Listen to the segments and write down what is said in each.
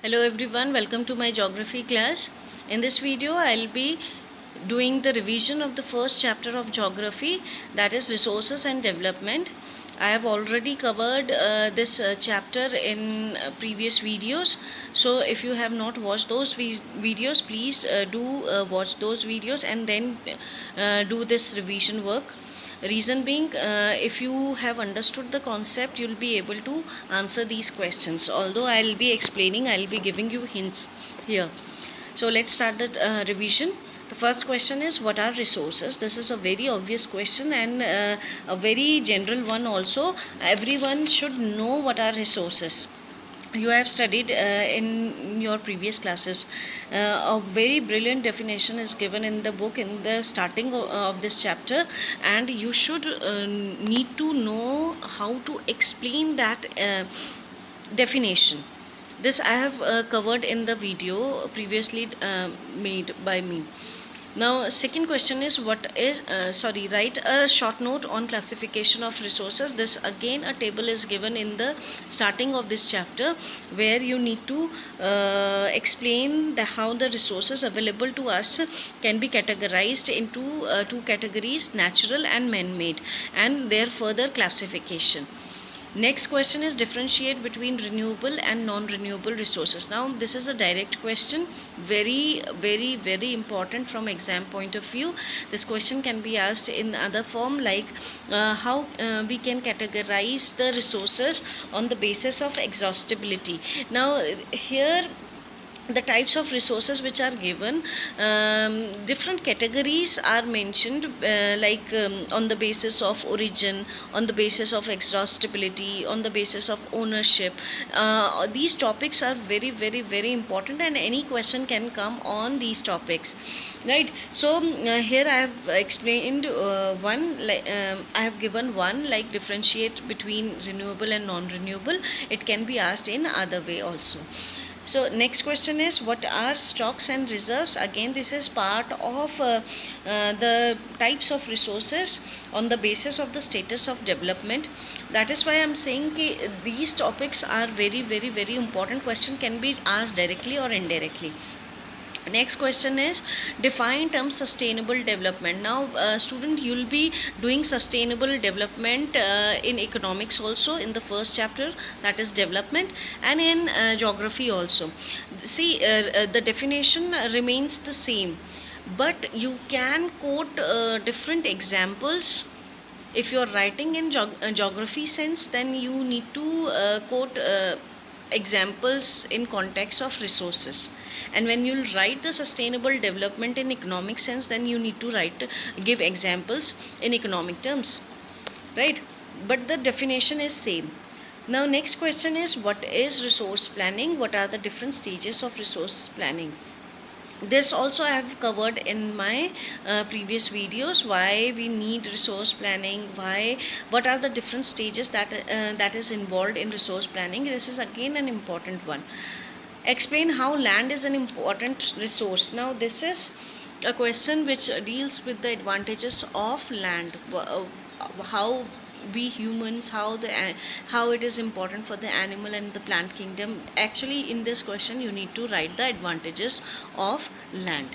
Hello everyone, welcome to my geography class. In this video I'll be doing the revision of the first chapter of geography, that is resources and development. I have already covered this chapter in previous videos, so if you have not watched those videos, please do watch those videos and then do this revision work. Reason being, if you have understood the concept, you'll be able to answer these questions. Although I'll be explaining, I'll be giving you hints here. So let's start the revision. The first question is, what are resources? This is a very obvious question and a very general one also. Everyone should know what are resources. You have studied in your previous classes. A very brilliant definition is given in the book in the starting of this chapter, and you should need to know how to explain that definition. This I have covered in the video previously made by me. Now second question is, write a short note on classification of resources. This again a table is given in the starting of this chapter, where you need to explain how the resources available to us can be categorized into two categories, natural and man-made, and their further classification. Next question is, differentiate between renewable and non-renewable resources. Now this is a direct question, very important from exam point of view. This question can be asked in other form, like how we can categorize the resources on the basis of exhaustibility. Now here the types of resources which are given, different categories are mentioned, on the basis of origin, on the basis of exhaustibility, on the basis of ownership. These topics are very important, and any question can come on these topics, right? So here I have explained I have given one, like differentiate between renewable and non-renewable. It can be asked in other way also. So next question is, what are stocks and reserves? Again, this is part of the types of resources on the basis of the status of development. That is why I am saying these topics are very important. Question can be asked directly or indirectly. Next question is, define term sustainable development. Now student, you will be doing sustainable development in economics also in the first chapter, that is development, and in geography also. See, the definition remains the same, but you can quote different examples. If you are writing in geography sense, then you need to quote examples in context of resources. And when you write the sustainable development in economic sense, then you need to give examples in economic terms, right? But the definition is same. Now next question is, what is resource planning? What are the different stages of resource planning? This also I have covered in my previous videos, why we need resource planning, what are the different stages that is involved in resource planning. This is again an important one. Explain how land is an important resource. Now this is a question which deals with the advantages of land, how we humans, how it is important for the animal and the plant kingdom. Actually in this question you need to write the advantages of land.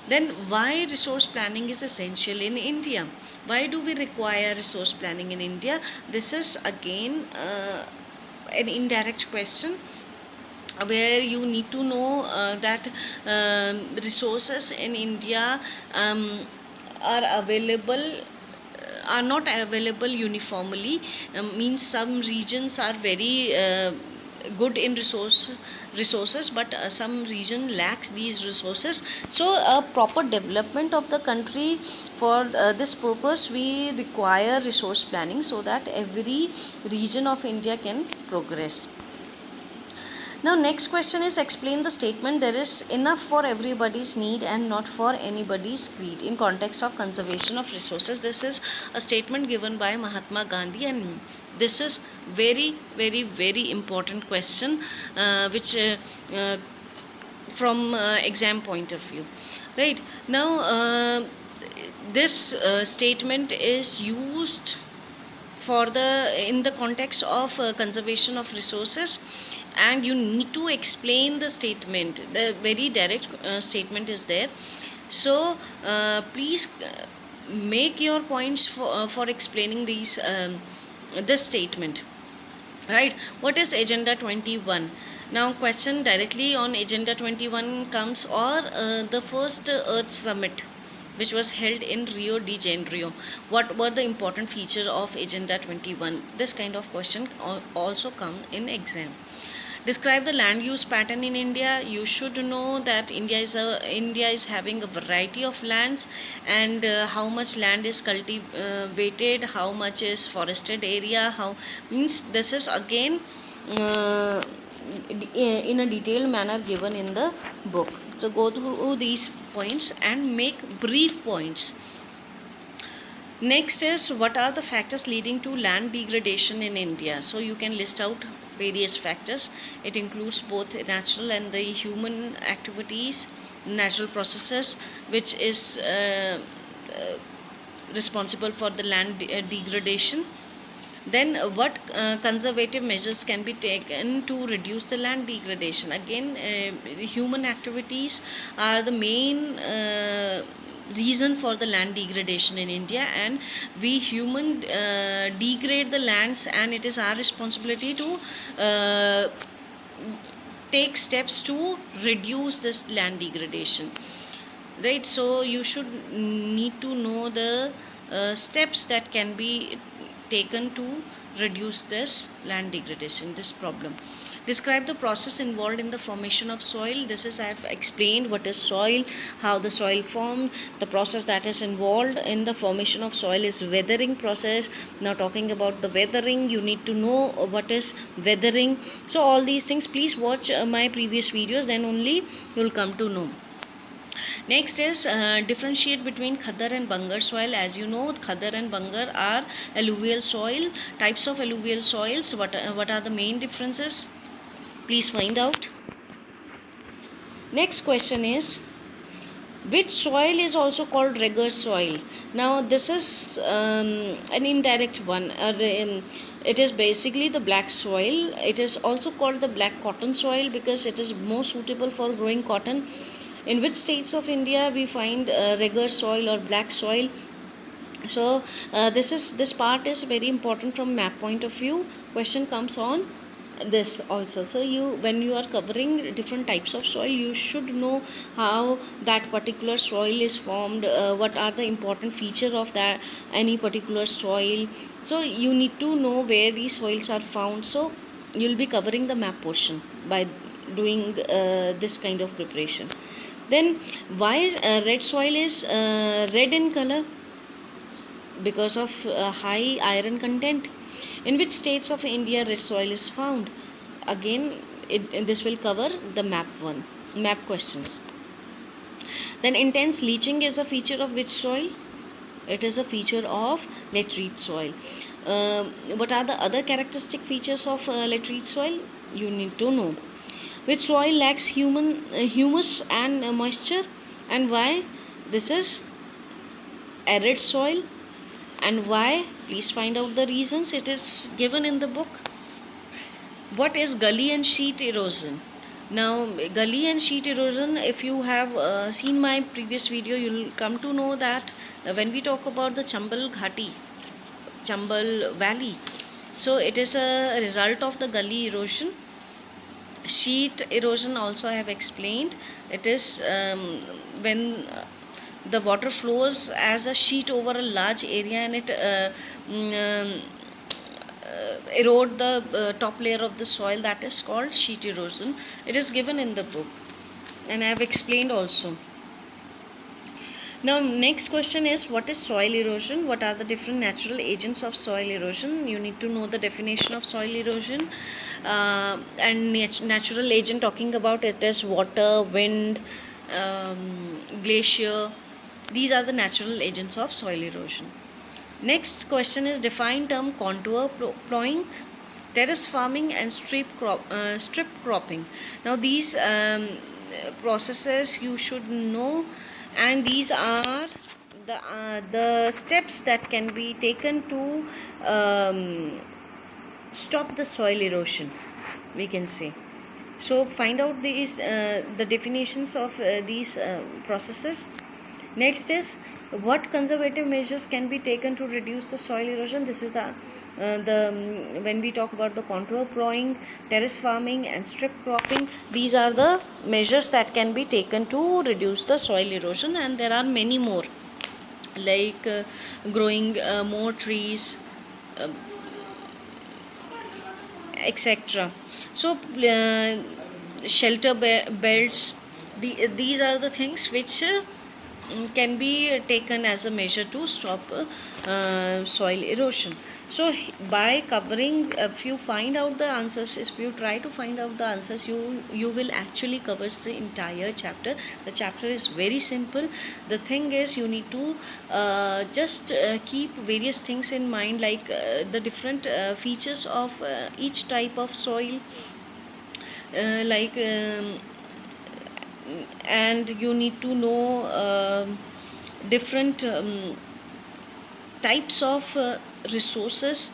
Then, why resource planning is essential in India? Why do we require resource planning in India? This is again an indirect question, where you need to know that resources in India are available, are not available uniformly. Means some regions are very good in resources, but some region lacks these resources. So a proper development of the country, for this purpose we require resource planning, so that every region of India can progress. Now next question is, explain the statement, there is enough for everybody's need and not for anybody's greed, in context of conservation of resources. This is a statement given by Mahatma Gandhi, and this is very important question, which from exam point of view, right? Now this statement is used in the context of conservation of resources, and you need to explain the statement. The very direct statement is there. So please make your points for explaining these this statement. Right, what is Agenda 21? Now question directly on Agenda 21 comes, or the first Earth Summit which was held in Rio de Janeiro, what were the important features of Agenda 21? This kind of question also come in exam. Describe the land use pattern in India. You should know that India is having a variety of lands, and how much land is cultivated, how much is forested area, how means this is again in a detailed manner given in the book. So go through these points and make brief points. Next is, what are the factors leading to land degradation in India? So you can list out various factors. It includes both natural and the human activities, natural processes, which is responsible for the land degradation. Then what conservative measures can be taken to reduce the land degradation? Again, human activities are the main reason for the land degradation in India, and we human degrade the lands, and it is our responsibility to take steps to reduce this land degradation. Right, so you should need to know the steps that can be taken to reduce this land degradation, this problem. Describe the process involved in the formation of soil. This is, I have explained what is soil, how the soil formed, the process that is involved in the formation of soil is weathering process. Now talking about the weathering, you need to know what is weathering. So all these things, please watch my previous videos, then only you will come to know. Next is differentiate between Khadar and Bangar soil. As you know, Khadar and Bangar are alluvial soil. Types of alluvial soils, what are the main differences? Please find out. Next question is, which soil is also called regur soil? Now this is an indirect one. It is basically the black soil. It is also called the black cotton soil because it is more suitable for growing cotton. In which states of India we find regur soil or black soil? So this part is very important from map point of view. Question comes on this also. So when you are covering different types of soil, you should know how that particular soil is formed, what are the important feature of that any particular soil. So you need to know where these soils are found. So you will be covering the map portion by doing this kind of preparation. Then why red soil is red in color? Because of high iron content. In which states of India red soil is found? Again, this will cover the map questions. Then intense leaching is a feature of which soil? It is a feature of laterite soil. What are the other characteristic features of laterite soil? You need to know. Which soil lacks humus and moisture, and why? This is arid soil. And why? Please find out the reasons. It is given in the book. What is gully and sheet erosion? Now gully and sheet erosion, if you have seen my previous video, you will come to know that when we talk about the Chambal Ghati, Chambal Valley, so it is a result of the gully erosion. Sheet erosion also I have explained. It is when the water flows as a sheet over a large area, and it erode the top layer of the soil. That is called sheet erosion. It is given in the book, and I have explained also. Now next question is, what is soil erosion? What are the different natural agents of soil erosion? You need to know the definition of soil erosion. And natural agent, talking about it is water, wind, glacier. These are the natural agents of soil erosion. Next question is, define term contour plowing, terrace farming and strip cropping. Now these processes you should know, and these are the steps that can be taken to stop the soil erosion, we can say. So find out these the definitions of these processes. Next is, what conservative measures can be taken to reduce the soil erosion. This is when we talk about the contour plowing, terrace farming and strip cropping, these are the measures that can be taken to reduce the soil erosion, and there are many more, like growing more trees, uh, etc. So shelter belts, these are the things which can be taken as a measure to stop soil erosion. So by covering, if you find out the answers, if you try to find out the answers, you will actually cover the entire chapter. The chapter is very simple. The thing is, you need to just keep various things in mind, like the different features of each type of soil, like and you need to know different types of resources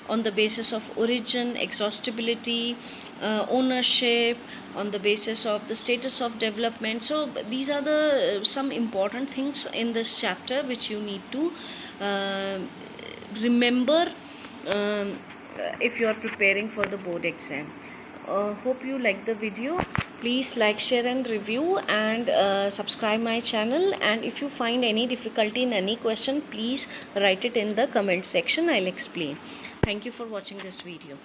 on the basis of origin, exhaustibility, ownership, on the basis of the status of development. So these are the some important things in this chapter which you need to remember if you are preparing for the board exam. Hope you like the video. Please like, share and review, and subscribe my channel. And if you find any difficulty in any question, please write it in the comment section. I'll explain. Thank you for watching this video.